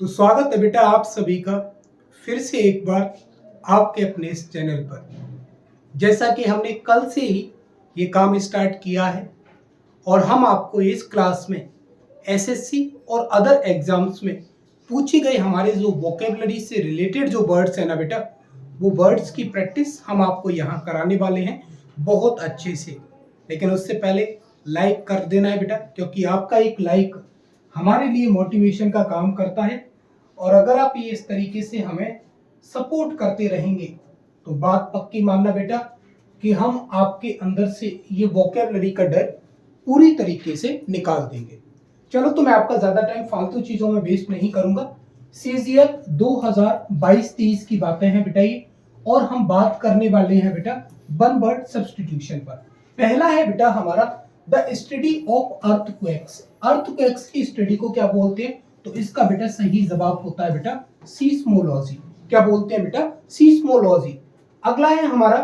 तो स्वागत है बेटा आप सभी का फिर से एक बार आपके अपने इस चैनल पर। जैसा कि हमने कल से ही ये काम स्टार्ट किया है और हम आपको इस क्लास में एसएससी और अदर एग्जाम्स में पूछी गई हमारे जो वोकेबलरी से रिलेटेड जो वर्ड्स है ना बेटा, वो वर्ड्स की प्रैक्टिस हम आपको यहाँ कराने वाले हैं बहुत अच्छे से। लेकिन उससे पहले लाइक कर देना है बेटा, क्योंकि आपका एक लाइक हमारे लिए मोटिवेशन का काम करता है। और अगर आप ये इस तरीके से हमें सपोर्ट करते रहेंगे तो बात पक्की मानना बेटा कि हम आपके अंदर से ये वोकेबलरी का डर पूरी तरीके से निकाल देंगे। चलो, तो मैं आपका ज्यादा टाइम फालतू चीजों में वेस्ट नहीं करूंगा। सीजीएल 2022-23 की बातें हैं बेटा ये, और हम बात करने वाले हैं बेटा वन वर्ड सब्स्टिट्यूशन पर। पहला है बेटा हमारा the study of earthquakes. Earthquakes की स्टडी को क्या बोलते हैं? तो इसका बेटा सही जवाब होता है बेटा सीस्मोलॉजी। क्या बोलते हैं बेटा? सीस्मोलॉजी। अगला है हमारा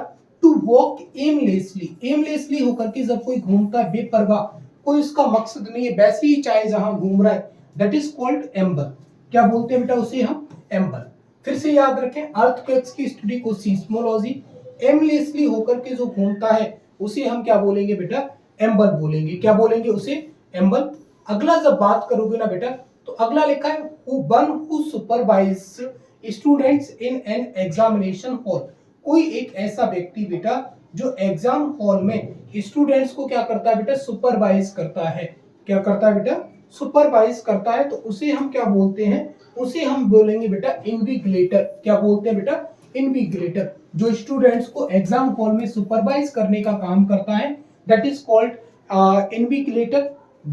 टू वॉक एमलेसली। एमलेसली होकर के जब कोई घूमता है बेपरवाह, कोई उसका मकसद नहीं है, वैसे ही चाहे जहां घूम रहा है, दैट इज कॉल्ड एम्बल। क्या बोलते हैं बेटा उसे हम? एम्बल। फिर से याद रखें, अर्थक्वेक्स की स्टडी को सीस्मोलॉजी, एमलेसली होकर के जो घूमता है उसे हम क्या बोलेंगे बेटा? एम्बल बोलेंगे। क्या बोलेंगे उसे? एम्बल। अगला जब बात करोगे ना बेटा, तो अगला लिखा है who supervise students in an examination hall. कोई एक ऐसा व्यक्ति बेटा जो एग्जाम हॉल में स्टूडेंट्स को क्या करता है बेटा? सुपरवाइज करता है। क्या करता है बेटा? सुपरवाइज करता है। तो उसे हम क्या बोलते हैं? उसे हम बोलेंगे बेटा इन्विजिलेटर। क्या बोलते हैं बेटा? इन्विजिलेटर। जो स्टूडेंट्स को एग्जाम हॉल में सुपरवाइज करने का काम करता है, that is called invigilator.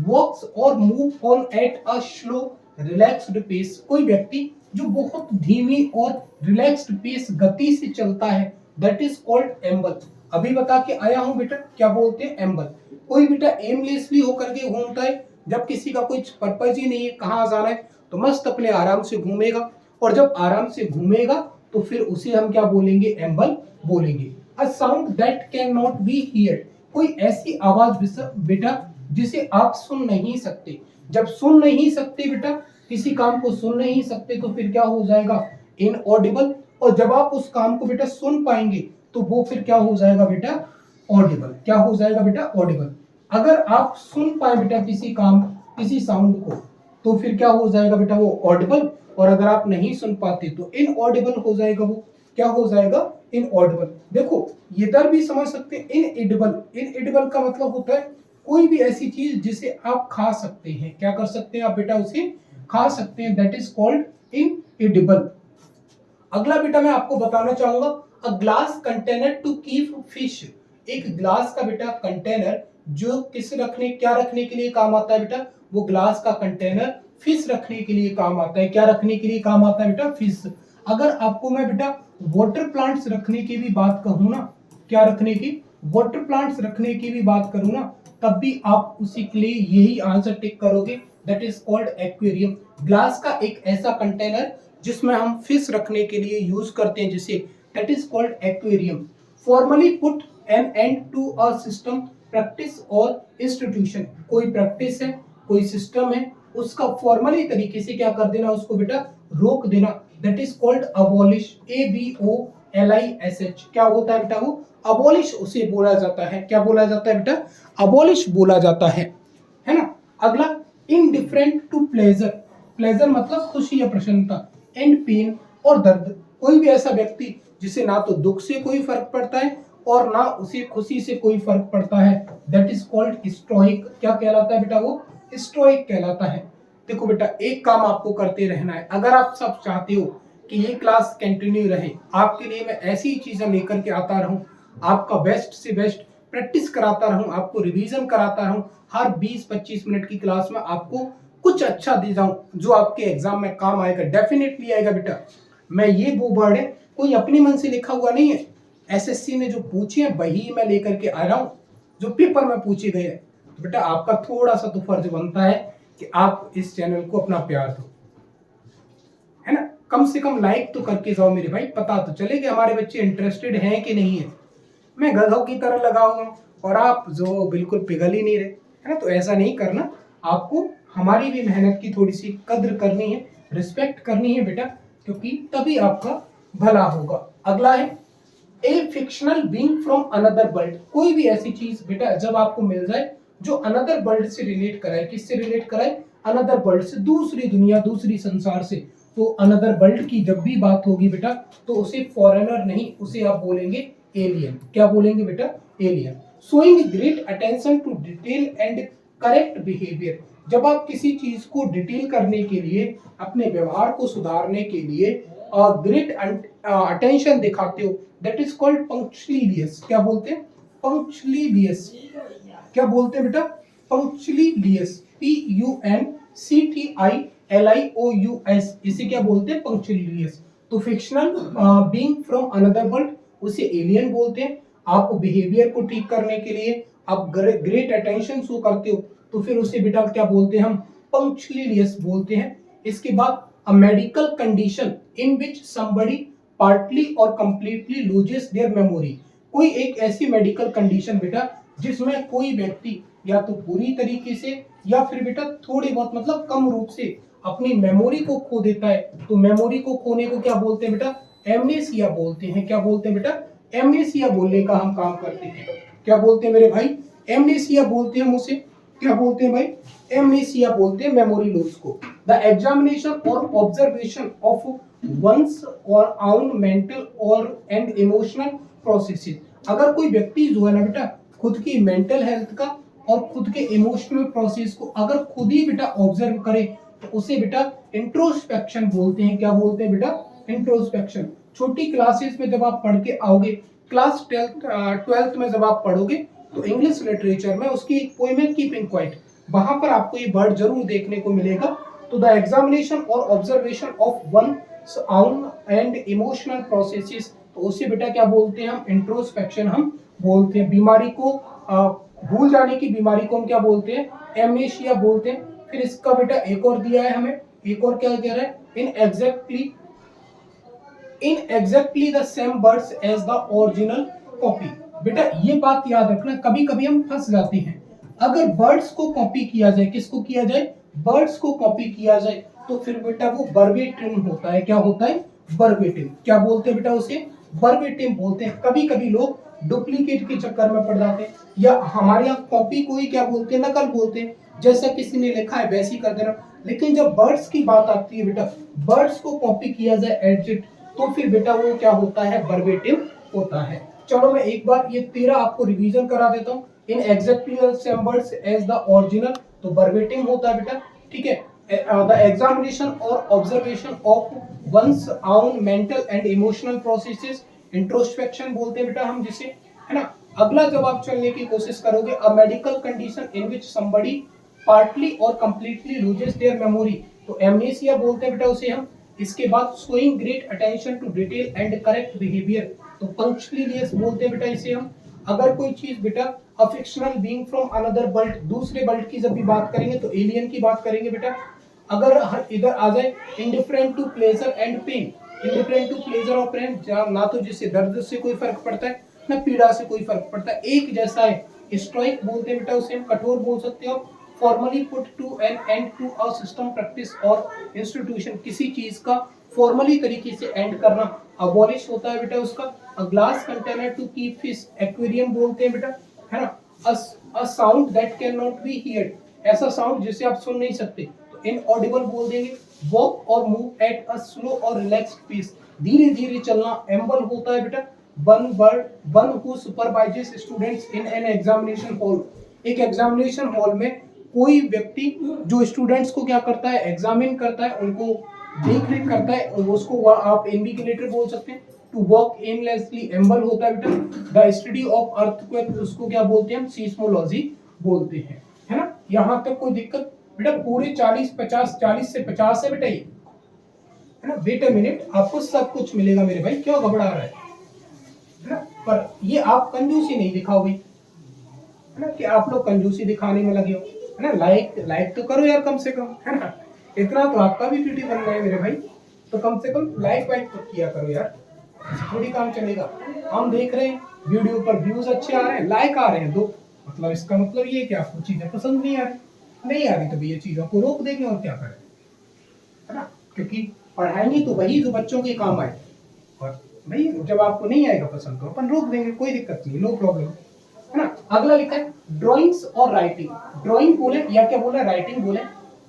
Walks और move on at a slow relaxed pace. कोई व्यक्ति जो बहुत धीमी और रिलैक्स्ड पेस गति से चलता है, दैट इज कॉल्ड एम्बल। अभी बता के आया हूं बेटा, क्या बोलते हैं? एम्बल। कोई बेटा एमलेसली होकर के घूमता है, जब किसी का कुछ पर्पज ही नहीं है कहाँ जाना है, तो मस्त अपने आराम से घूमेगा, और जब आराम से घूमेगा तो फिर उसे हम क्या बोलेंगे? एम्बल बोलेंगे। अ sound that can not be heard. कोई ऐसी आवाज बेटा जिसे आप सुन नहीं सकते। जब सुन नहीं सकते बेटा, किसी काम को सुन नहीं सकते, तो फिर क्या हो जाएगा? इनऑडिबल। और जब आप उस काम को बेटा सुन पाएंगे तो वो फिर क्या हो जाएगा बेटा? ऑडिबल। क्या हो जाएगा बेटा? ऑडिबल। अगर आप सुन पाए बेटा किसी काम, किसी साउंड को, तो फिर क्या हो जाएगा बेटा? वो ऑडिबल। और अगर आप नहीं सुन पाते तो इनऑडिबल हो जाएगा। वो क्या हो जाएगा? इनऑडिबल। देखो, ये दर भी समझ सकते हैं। इनएडिबल, इनएडिबल का मतलब होता है कोई भी ऐसी चीज जिसे आप खा सकते हैं। क्या कर सकते हैं आप बेटा? उसे खा सकते हैं, दैट इज कॉल्ड इनएडिबल। अगला बेटा मैं आपको बताना चाहूंगा a glass container to keep fish. एक ग्लास का बेटा कंटेनर जो किस रखने, क्या रखने के लिए काम आता है बेटा? वो ग्लास का कंटेनर फिश रखने के लिए काम आता है। क्या रखने के लिए काम आता है बेटा? फिश। अगर आपको मैं बेटा वाटर प्लांट्स रखने की भी बात कहूं ना, क्या रखने की? वाटर प्लांट्स रखने की भी बात करूं ना, तब भी आप उसी के लिए यही आंसर टिक करोगे, that is called aquarium. Glass का एक ऐसा कंटेनर जिसमें हम फिश रखने के लिए यूज करते हैं, जिसे that is called aquarium. Formally put an end to a system, practice और इंस्टीट्यूशन। कोई प्रैक्टिस है, कोई सिस्टम है, उसका फॉर्मली तरीके से क्या कर देना? उसको बेटा रोक देना, that is called abolish. ABOLISH। क्या होता है बेटा? वो अबॉलिश उसे बोला जाता है। क्या बोला जाता है बेटा? अबॉलिश बोला जाता है ना। अगला इनडिफरेंट टू प्लेजर। प्लेजर मतलब खुशी या प्रसन्नता। एंड पेन और दर्द। कोई भी ऐसा व्यक्ति जिसे ना तो दुख से कोई फर्क पड़ता है और ना उसे खुशी से कोई फर्क पड़ता है, दैट इज कॉल्ड स्टोइक। क्या कहलाता है बेटा? वो स्टोइक कहलाता है। देखो बेटा, एक काम आपको करते रहना है। अगर आप सब चाहते हो कि ये क्लास कंटिन्यू रहे, आपके लिए मैं ऐसी चीजें लेकर के आता रहूं, आपका बेस्ट से बेस्ट प्रैक्टिस कराता रहूं, आपको रिवीजन कराता रहूं, हर 20-25 मिनट की क्लास में आपको कुछ अच्छा दे जाऊं जो आपके एग्जाम में काम आएगा, डेफिनेटली आएगा बेटा। मैं ये वो वर्ड है, कोई अपने मन से लिखा हुआ नहीं है। एसएससी ने जो पूछे हैं वही मैं लेकर के आ रहा हूं, जो पेपर में पूछे गए हैं। तो बेटा आपका थोड़ा सा तो फर्ज बनता है कि आप इस चैनल को अपना प्यार दो, है ना। कम से कम लाइक तो करके जाओ मेरे भाई, पता तो चले कि हमारे बच्चे इंटरेस्टेड हैं कि नहीं है। मैं गधों की तरह लगाऊंगा और आप जो बिल्कुल पिघल ही नहीं रहे, है ना। तो ऐसा नहीं करना, आपको हमारी भी मेहनत की थोड़ी सी कद्र करनी है, रिस्पेक्ट करनी है बेटा, क्योंकि तभी आपका भला होगा। अगला है a fictional being from another world. कोई भी ऐसी चीज बेटा जब आपको मिल जाए जो अनदर वर्ल्ड से रिलेट कराए, किससे रिलेट कराए? अनदर वर्ल्ड से, दूसरी दुनिया, दूसरी संसार से। तो अनदर वर्ल्ड की जब भी बात होगी बेटा तो उसे फॉरेनर नहीं, उसे आप बोलेंगे एलियन। क्या बोलेंगे बेटा? Alien. Showing great attention to detail and correct behaviour. जब आप किसी चीज को डिटेल करने के लिए, अपने व्यवहार को सुधारने के लिए ग्रेट अटेंशन दिखाते हो, दैट इज कॉल्ड पंक्चुअलियस। क्या बोलते हैं? पंक्चुअलियस। क्या बोलते हैं बेटा? पंक्चुअलियस। PUNCTILIOUS, इसे क्या बोलते हैं? पंक्चुअलियस। तो fictional being from another world, उसे एलियन बोलते हैं। आप बिहेवियर को ठीक करने के लिए आप ग्रेट अटेंशन शो करते हो, तो फिर उसे बेटा क्या बोलते हैं? हम पंक्चुअलियस बोलते हैं। इसके बाद अ medical condition in which somebody partly और कंप्लीटली लूजेस देयर मेमोरी। कोई एक ऐसी मेडिकल कंडीशन बेटा जिसमें कोई व्यक्ति या तो पूरी तरीके से या फिर बेटा थोड़ी बहुत, मतलब कम रूप से अपनी मेमोरी को खो देता है, तो मेमोरी को खोने को क्या बोलते हैं बेटा? एमनेसिया बोलते हैं। क्या बोलते हैं बेटा? एमनेसिया बोलने का हम काम करते हैं। क्या बोलते हैं मेरे भाई? एमनेसिया बोलते हैं हम उसे। क्या बोलते हैं भाई? एमनेसिया बोलते हैं मेमोरी लॉस को। द एग्जामिनेशन और ऑब्जर्वेशन ऑफ वंस और आउन मेंटल और एंड इमोशनल प्रोसेसेस। अगर कोई व्यक्ति जो है ना बेटा खुद की मेंटल हेल्थ का और खुद के इमोशनल प्रोसेस को अगर खुद ही बेटा ऑब्जर्व करे तो उसे बेटा इंट्रोस्पेक्शन बोलते हैं। क्या बोलते हैं बेटा? इंट्रोस्पेक्शन। छोटी क्लासेस में जब आप पढ़ के आओगे, क्लास 12th में जब आप पढ़ोगे तो इंग्लिश लिटरेचर में उसकी एक पोएम है कीपिंग क्वाइट, वहां पर आपको ये वर्ड जरूर देखने को मिलेगा। तो द एग्जामिनेशन और ऑब्जर्वेशन ऑफ वन आउन एंड इमोशनल प्रोसेसेस, तो उसे बेटा क्या बोलते हैं? हम इंट्रोस्पेक्शन हम बोलते हैं। बीमारी को भूल जाने की बीमारी को हम क्या बोलते हैं? एमनेशिया बोलते हैं। फिर इसका बेटा एक और दिया है हमें, एक और क्या कह रहा है? In exactly the same words as the original copy. बेटा ये बात याद रखना, कभी कभी हम फंस जाते हैं। अगर वर्ड्स को कॉपी किया जाए, किसको किया जाए? वर्ड्स को कॉपी किया जाए, तो फिर बेटा वो वर्बेटिम होता है। क्या होता है? वर्बेटिम। क्या बोलते हैं बेटा उसे? वर्बेटिम बोलते हैं। कभी कभी लोग डुप्लीकेट के चक्कर में पड़ जाते हैं, या हमारे यहाँ कॉपी को ही क्या बोलते हैं? नकल बोलते हैं। जैसा किसी ने लिखा है वैसे ही कर देना। लेकिन जब वर्ड्स की बात आती है बेटा, वर्ड्स को कॉपी किया जाए एग्जैक्ट, तो फिर बेटा वो क्या होता है? वर्बेटिम होता है। चलो मैं एक बार ये 13 आपको रिवीजन करा देता हूँ। In exactly the same words as the original, तो वर्बेटिम होता है बेटा। ठीक है। द एग्जामिनेशन और observation of one's own mental and emotional processes, introspection बोलते हैं बेटा हम जिसे, है ना। अगला जब आप चलने की कोशिश करोगे, a medical condition in which somebody partly और कंप्लीटली लूजेस देयर मेमोरी, तो एमनेसिया बोलते हैं बेटा उसे हम। इसके बाद showing great attention to detail and correct behaviour, तो पंक्चुअलियस बोलते हैं बेटा इसे हम। अगर कोई चीज बेटा a fictional being from another world, दूसरे वर्ल्ड की जब भी बात करेंगे तो एलियन की बात करेंगे बेटा। अगर इधर आ जाए indifferent to pleasure and pain, indifferent to pleasure और पेन, ना तो जिससे दर्द से कोई फर्क पड़ता है ना पीड़ा से कोई फर्क पड़ता है, एक जैसा है, स्टोइक बोलते हैं बेटा उसे हम। कठोर बोल सकते हो। Formally put to an end to a system, practice और इंस्टीट्यूशन, किसी चीज का फॉर्मली तरीके से एंड करना, अबॉलिश होता है बेटा उसका। A glass container to keep fish, aquarium बोलते हैं बेटा, है ना। A sound that can not be heard, ऐसा साउंड जिसे आप सुन नहीं सकते, तो इनऑडिबल बोल देंगे। वॉक और मूव एट अ स्लो और रिलैक्स्ड पेस, धीरे धीरे चलना एम्बल होता है बेटा। One who supervises students in an examination hall, एक एग्जामिनेशन हॉल में कोई व्यक्ति जो स्टूडेंट्स को क्या करता है? एग्जामिन करता है, उनको देख रेख करता है, उसको आप इन्विजिलेटर बोल सकते हैं। टू वॉक एमलेसली एम्बल होता है बेटा। द स्टडी ऑफ अर्थक्वेक, उसको क्या बोलते हैं? हम सीस्मोलॉजी बोलते हैं, है ना। यहाँ तक कोई दिक्कत? बेटा पूरे 40 से 50 है बेटा ये, है ना। वेट अ मिनट, आपको सब कुछ मिलेगा मेरे भाई, क्यों घबरा रहा है ना। पर ये आप कंजूसी नहीं दिखाओगे, है ना, कि आप लोग कंजूसी दिखाने में लगे हो, है ना। लाइक तो करो यार कम से कम, है ना। इतना तो आपका भी पीटी बन रहा है मेरे भाई, तो कम से कम लाइक वाइक तो किया करो यार, थोड़ी काम चलेगा। हम देख रहे हैं वीडियो पर व्यूज अच्छे आ रहे हैं, लाइक आ रहे हैं 2, मतलब इसका मतलब ये कि आपको चीजें पसंद नहीं आ रही, नहीं आ रही, तभी ये चीजों को रोक देंगे और क्या करें, है ना। क्योंकि पढ़ाएंगे तो वही जो बच्चों के काम आए। और भाई जब आपको नहीं आएगा पसंद तो अपन रोक देंगे, कोई दिक्कत नहीं, नो प्रॉब्लम, है ना। अगला लिखा है ड्राइंग्स और राइटिंग। ड्राइंग बोले या क्या बोला, राइटिंग बोले।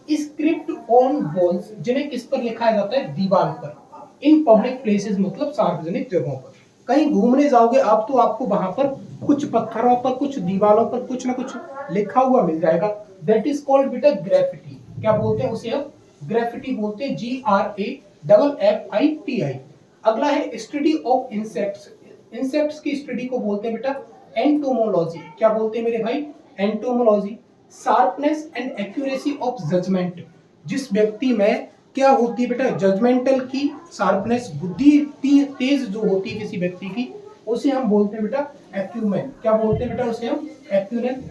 स्क्रिप्ट ऑन वॉल्स, जिन्हें किस पर लिखा जाता है, दीवार पर। इन पब्लिक प्लेसेस मतलब सार्वजनिक जगहों पर। कहीं घूमने जाओगे आप तो आपको वहां पर कुछ पत्थरों पर, कुछ दीवारों पर कुछ ना कुछ लिखा हुआ मिल जाएगा। दैट इज कॉल्ड बेटा ग्रेफिटी। क्या बोलते हैं उसे हम, ग्रेफिटी बोलते हैं, GRAFITI। अगला है स्टडी ऑफ इंसेक्ट्स। इंसेक्ट्स की स्टडी को बोलते हैं बेटा एंटोमोलॉजी। क्या बोलते हैं मेरे भाई, entomology. Sharpness and accuracy of judgement, जिस व्यक्ति में क्या होती है बेटा, जजमेंटल की शार्पनेस, बुद्धि तेज जो होती है किसी व्यक्ति की, उसे हम बोलते हैं बेटा एक्यूमेन। क्या बोलते हैं बेटा उसे हम, acumen.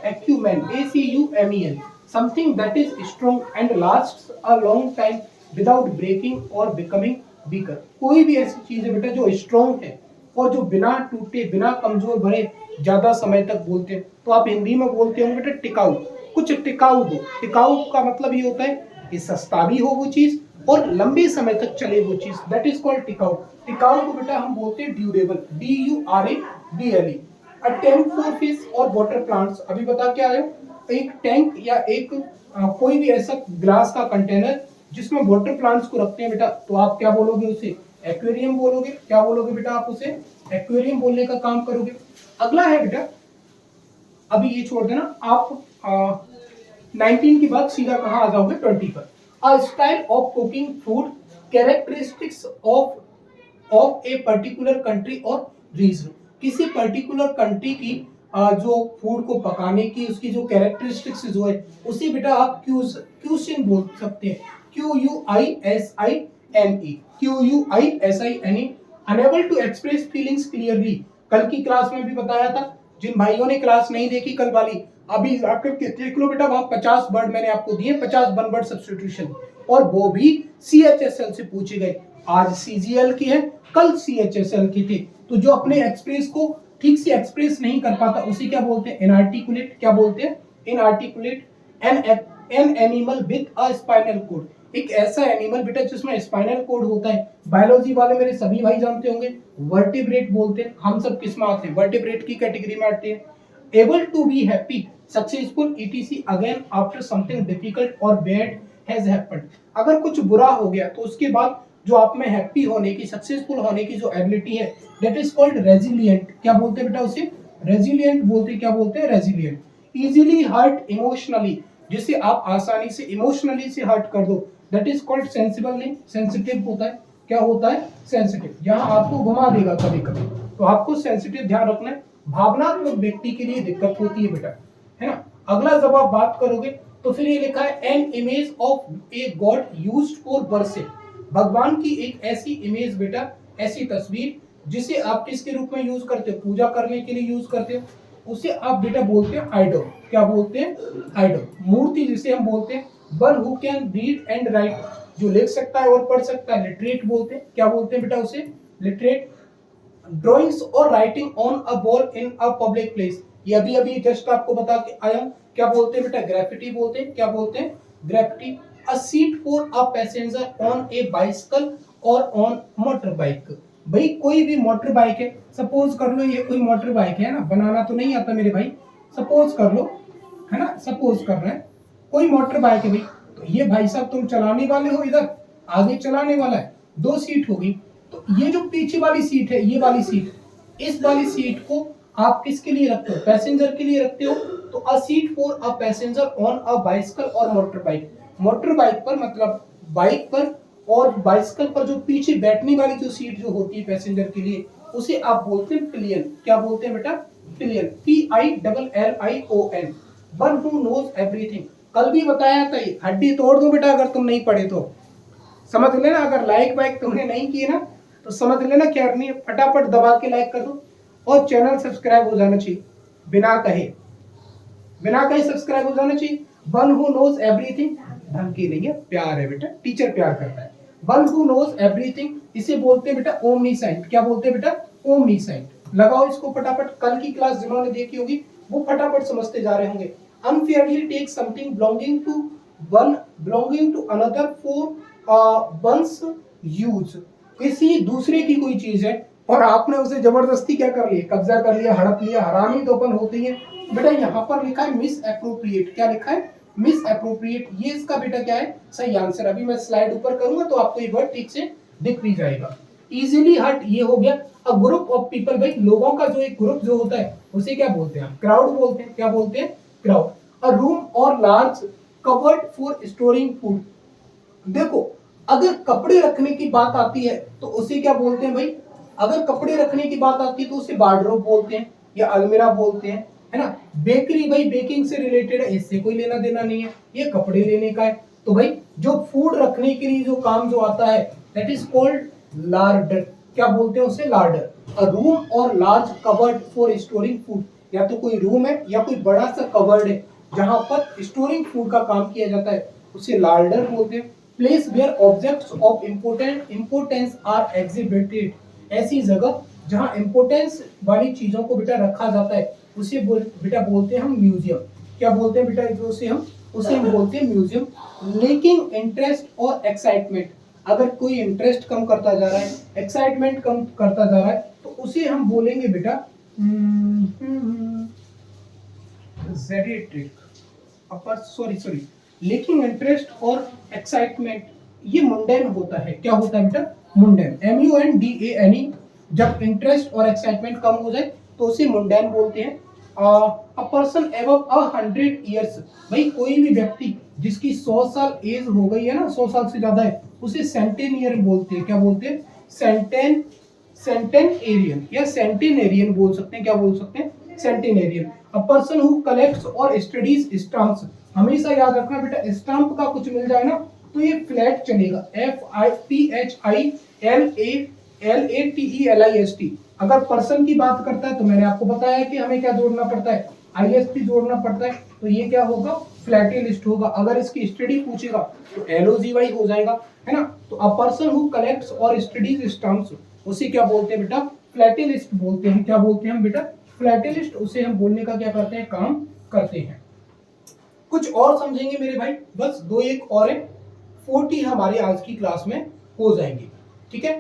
Acumen, ACUMEN, something that is strong and lasts a long time without breaking और बिकमिंग वीकर। कोई भी ऐसी चीज है बेटा जो स्ट्रॉन्ग है और जो बिना टूटे, बिना कमजोर भरे ज्यादा समय तक बोलते हैं, तो आप हिंदी में बोलते होंगे बेटा टिकाऊ। कुछ टिकाऊ दो। टिकाऊ का मतलब ये होता है कि सस्ता भी हो वो चीज और लंबे समय तक चले वो चीज, दैट इज कॉल्ड टिकाऊ। टिकाऊ को बेटा हम बोलते हैं durable, DURABLE। A tank for fish और वाटर प्लांट्स, अभी बता क्या है, एक टैंक या एक कोई भी ऐसा ग्लास का कंटेनर जिसमें वाटर प्लांट्स को रखते हैं बेटा, तो आप क्या बोलोगे उसे, एक्वेरियम बोलोगे। क्या बोलोगे बेटा आप उसे, एक्वेरियम बोलने का काम करोगे। अगला है बेटा, अभी ये छोड़ देना आप, 19 के बाद सीधा कहाँ आ जाओगे, 20 पर। A style of cooking food, characteristics of a particular country और रीजन। किसी पर्टिकुलर कंट्री की जो फूड को पकाने की उसकी जो कैरेक्टरिस्टिक्स जो है उसे बेटा आप क्यूसिन बोल सकते हैं। QUISINE, unable to express feelings clearly. कल की क्लास में भी बताया था, जिन भाइयों ने क्लास नहीं देखी कल वाली, अभी जाकर के देख लो बेटा, वहां 50 वर्ड मैंने आपको दिए, 50 वन वर्ड सब्स्टिट्यूशन, और वो भी CHSL से पूछे गए। आज CGL की है, कल CHSL की थी। तो जो अपने एक्सप्रेस को ठीक से एक्सप्रेस नहीं कर पाता उसे क्या बोलते हैं, इनआर्टिकुलेट। क्या बोलते हैं, inarticulate. An animal with a spinal cord, एक ऐसा एनिमल बेटा जिसमें स्पाइनल कोड होता है। बायोलॉजी वाले मेरे सभी भाई जानते होंगे, वर्टिब्रेट बोलते हैं। हम सब किस में आते हैं, वर्टिब्रेट की कैटेगरी में आते हैं। Able to be happy, successful, ETC again after something difficult और बैड हैज हैपेंड। अगर कुछ बुरा हो गया तो उसके बाद जो आप में हैप्पी होने की, सक्सेसफुल होने की जो एबिलिटी है, दैट इज कॉल्ड रेजिलिएंट। क्या बोलते हैं बेटा उसे, रेजिलिएंट बोलते हैं। क्या बोलते हैं, रेजिलिएंट। इजीली हर्ट इमोशनली, जिसे आप आसानी से इमोशनली से हर्ट कर दो, दैट इज कॉल्ड सेंसिबल। नहीं, सेंसिटिव होता है। क्या होता है, सेंसिटिव। यहाँ आपको घुमा देगा कभी कभी, तो आपको सेंसिटिव ध्यान रखना है। भावनात्मक व्यक्ति के लिए दिक्कत होती है बेटा, है ना। अगला जब आप बात करोगे तो फिर ये लिखा है an image of a god used for worship. भगवान की एक ऐसी इमेज बेटा, ऐसी तस्वीर जिसे आप किसके रूप में यूज करते हो, पूजा करने के लिए यूज करते हो, उसे आप बेटा बोलते हैं आइडल। क्या बोलते हैं, आइडल। मूर्ति जिसे हम बोलते हैं one who can read and right, जो लिख सकता है और पढ़ सकता है, लिटरेट बोलते हैं। क्या बोलते हैं बेटा उसे, लिटरेट। ड्राइंग्स और writing on a wall in a public place, ये अभी अभी जस्ट आपको बता के आया हूं। क्या बोलते हैं बेटा, ग्रेफिटी बोलते हैं। क्या बोलते हैं, graffiti. A seat for a passenger on A bicycle और ऑन मोटर बाइक। भाई कोई भी मोटर बाइक है, सपोज कर लो ये कोई मोटर बाइक है ना, बनाना तो नहीं आता मेरे भाई, सपोज कर लो, है ना, सपोज कर रहे हैं कोई मोटर बाइक है भाई, तो ये भाई साहब तुम चलाने वाले हो, इधर आगे चलाने वाला है, 2 सीट होगी, तो ये जो पीछे वाली सीट है, ये वाली सीट, इस वाली सीट को आप किसके लिए रखते हो, पैसेंजर के लिए रखते हो। तो अ seat for a passenger on a bicycle और मोटर बाइक। मोटर बाइक पर मतलब बाइक पर और बाइसिकल पर जो पीछे बैठने वाली जो सीट जो होती है पैसेंजर के लिए, उसे आप बोलते हैं पिलियन। क्या बोलते हैं बेटा, pillion. PILLION। One who knows everything, कल भी बताया था, ये हड्डी तोड़ दो बेटा अगर तुम नहीं पढ़े तो, समझ लेना। अगर लाइक वाइक तुमने नहीं किए ना तो समझ लेना क्या करनी है, फटाफट दबा के लाइक कर दो और चैनल सब्सक्राइब हो जाना चाहिए, बिना कहे, बिना कहे सब्सक्राइब हो जाना चाहिए। वन हु नोज एवरीथिंग, धमकी नहीं है, प्यार है बेटा, टीचर प्यार करता है। वन हु नोज एवरीथिंग, इसे बोलते हैं बेटा ओमनीसेंट। क्या बोलते हैं बेटा, ओमनीसेंट। लगाओ इसको फटाफट, कल की क्लास जिन्होंने देखी होगी वो फटाफट समझते जा रहे होंगे। Unfairly take something belonging to one belonging to another for one's use, किसी दूसरे की कोई चीज है और आपने उसे जबरदस्ती क्या कर लिया, कब्जा कर लिया, हड़प लिया, हरामी तो अपन होती है। बेटा यहाँ पर लिखा है मिस एप्रोप्रिएट, क्या लिखा है, मिस एप्रोप्रिएट, ये इसका बेटा क्या है, सही आंसर। अभी मैं स्लाइड ऊपर करूंगा तो आपको ये वर्ड ठीक से दिख भी जाएगा। इजीली हर्ट ये हो गया। अ ग्रुप ऑफ पीपल, भाई लोगों का जो एक ग्रुप जो होता है उसे क्या बोलते हैं, क्राउड बोलते हैं, क्या बोलते हैं, क्राउड। अ रूम और large covered for storing food, देखो अगर कपड़े रखने की बात आती है तो उसे क्या बोलते हैं भाई, अगर कपड़े रखने की बात आती है तो उसे वार्डरोब बोलते हैं या अलमीरा बोलते हैं, है ना। बेकरी, भाई बेकिंग से रिलेटेड है, इससे कोई लेना देना नहीं है, ये कपड़े लेने का है। तो भाई जो फूड रखने के लिए जो काम जो आता है दैट इज कॉल्ड लार्डर, क्या बोलते हैं उसे, लार्डर। अ रूम और large covered for storing food, या तो कोई रूम है या कोई बड़ा सा कवर्ड है जहां पर स्टोरिंग फूड का काम किया जाता है, उसे लार्डर बोलते हैं। Place where objects of importance are exhibited, ऐसी जगह जहां इम्पोर्टेंस वाली चीजों को बेटा रखा जाता है उसे बेटा बोलते हैं हम म्यूजियम, क्या बोलते हैं बेटा उसे हम बोलते हैं म्यूजियम। लेकिंग इंटरेस्ट और एक्साइटमेंट, अगर कोई इंटरेस्ट कम करता जा रहा है, एक्साइटमेंट कम करता जा रहा है तो उसे हम बोलेंगे बेटा सॉरी लेकिन इंटरेस्ट और एक्साइटमेंट ये मुंडेन होता है, क्या होता है बेटा, मुंडेन, MUNDANE। जब इंटरेस्ट और एक्साइटमेंट कम हो जाए तो उसे मुंडेन बोलते हैं। अ पर्सन एबव 100 ईयर्स, भाई कोई भी व्यक्ति जिसकी 100 साल एज हो गई है ना, 100 साल से ज्यादा है, उसे सेंटेनियर बोलते हैं, क्या बोलते हैं, सेंटेनेरियन या सेंटेनेरियन बोल सकते हैं, क्या बोल सकते हैं, सेंटेनेरियन। अ पर्सन हु कलेक्ट्स और स्टडीज स्टाम्प्स, हमेशा याद रखना बेटा स्टाम्प का कुछ मिल जाए ना तो ये फ्लैट चलेगा, FIPHILATELIST। अगर पर्सन की बात करता है तो मैंने आपको बताया कि हमें क्या जोड़ना पड़ता है, IST जोड़ना पड़ता है, तो ये क्या होगा, फ्लैटी लिस्ट होगा। अगर इसकी स्टडी पूछेगा तो LOGY हो जाएगा, है ना। तो अ पर्सन हु कलेक्ट्स और स्टडीज स्टाम्प्स उसे क्या बोलते हैं बेटा, फ्लैटिलिस्ट बोलते हैं, क्या बोलते हैं हम बेटा, फ्लैटिलिस्ट, उसे हम बोलने का क्या करते हैं, काम करते हैं। कुछ और समझेंगे मेरे भाई, बस 2-1 और है, 40 हमारी आज की क्लास में हो जाएंगे, ठीक है।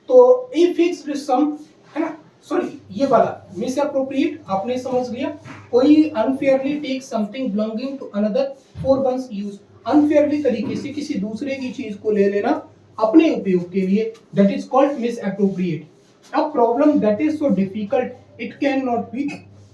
तो ए फिक्स्ड सम, है ना, सॉरी ये वाला मिस अप्रोप्रिएट आपने समझ लिया, कोई unfairly take something belonging to another for one's use, unfairly तरीके से किसी दूसरे की चीज को ले लेना अपने उपयोग के लिए, that is called miss appropriate. A problem that is so difficult it can not be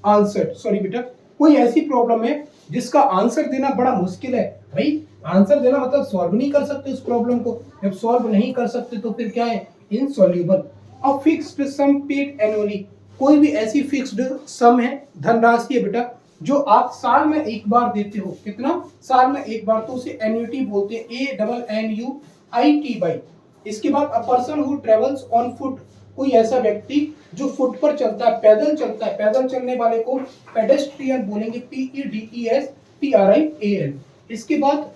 answered, sorry बेटा कोई ऐसी प्रॉब्लम है जिसका आंसर देना बड़ा मुश्किल है, भाई आंसर देना मतलब सॉल्व नहीं कर सकते उस प्रॉब्लम को, जब सॉल्व नहीं कर सकते तो फिर क्या है, insoluble. A fixed sum paid annually, कोई भी ऐसी फिक्स्ड सम है, धनराशि है बेटा जो आप साल में एक बार देते हो, कितना, साल में एक बार, तो उसे एन्युटी बोलते हैं, ANNUITY। इसके बाद अ person who travels on foot, कोई ऐसा व्यक्ति जो फुट पर चलता है, पैदल चलता है, पैदल चलने वाले को पेडेस्ट्रियन बोलेंगे, PEDESTRIAN। इसके बाद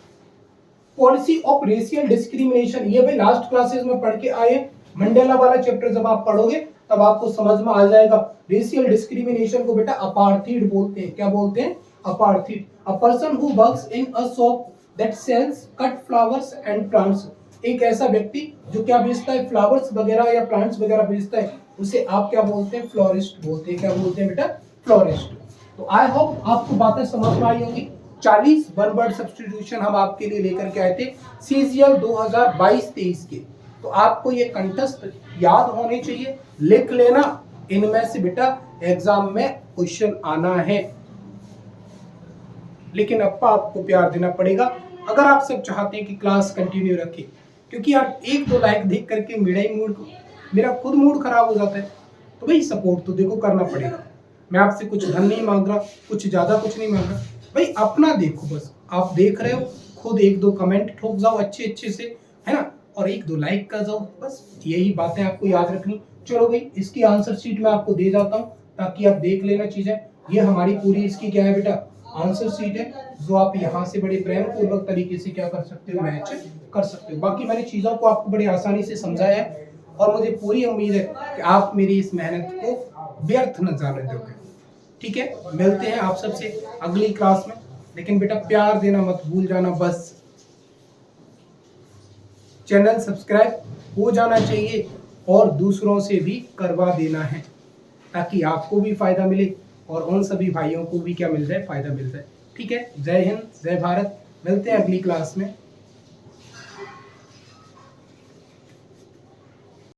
पॉलिसी ऑफ रेशियल डिस्क्रिमिनेशन, ये भाई लास्ट क्लासेस में पढ़ के आए, मंडेला वाला चैप्टर जब आप पढ़ोगे तब आपको समझ में आ जाएगा। रेशियल डिस्क्रिमिनेशन को बेटा अपार्थीड बोलते हैं, क्या बोलते हैं, apartheid. A person who works in a shop that sells cut flowers and plants, एक ऐसा व्यक्ति जो क्या बेचता है, फ्लावर्स वगैरह या प्लांट्स वगैरह बेचता है, उसे आप क्या बोलते हैं, फ्लोरिस्ट बोलते हैं, क्या बोलते हैं बेटा, फ्लोरिस्ट। तो आई होप आपको बातें समझ में आई होंगी। 40 वन वर्ड सब्स्टिट्यूशन हम आपके लिए लेकर के आए थे CGL 2022-23 के, तो आपको ये कंठस्थ याद होने चाहिए, लिख लेना, इनमें से बेटा एग्जाम में क्वेश्चन आना है। लेकिन अप्पा आपको प्यार देना पड़ेगा अगर आप सब चाहते हैं कि क्लास कंटिन्यू रखें, क्योंकि यार 1-2 लाइक देख करके मेरा खुद मूड खराब हो जाता है। तो भाई सपोर्ट तो देखो करना पड़ेगा, मैं आपसे कुछ धन नहीं मांग रहा, कुछ ज्यादा कुछ नहीं मांग रहा, भाई अपना देखो, बस आप देख रहे हो, खुद 1-2 कमेंट ठोक जाओ अच्छे से, है ना, और 1-2 लाइक कर जाओ, बस यही बातें आपको याद रखनी। चलो भाई इसकी आंसर शीट मैं आपको दे जाता हूँ ताकि आप देख लेना चीजें। ये हमारी पूरी इसकी क्या है बेटा, आंसर शीट है, जो आप यहाँ से बड़े प्रेम पूर्वक तरीके से क्या कर सकते हो, मैच कर सकते हो। बाकी मैंने चीजों को आपको बड़ी आसानी से समझाया है और मुझे पूरी उम्मीद है कि आप मेरी इस मेहनत को व्यर्थ न जाने दोगे। ठीक है, मिलते हैं आप सबसे अगली क्लास में, लेकिन बेटा प्यार देना मत भूल जाना बस। चैनल सब्सक्राइब हो जाना चाहिए और दूसरों से भी करवा देना है, ताकि आपको भी फ़ायदा मिले और उन सभी भाइयों को भी क्या मिल जाए, फ़ायदा मिल जाए। ठीक है, जय हिंद, जय भारत। मिलते हैं अगली क्लास में।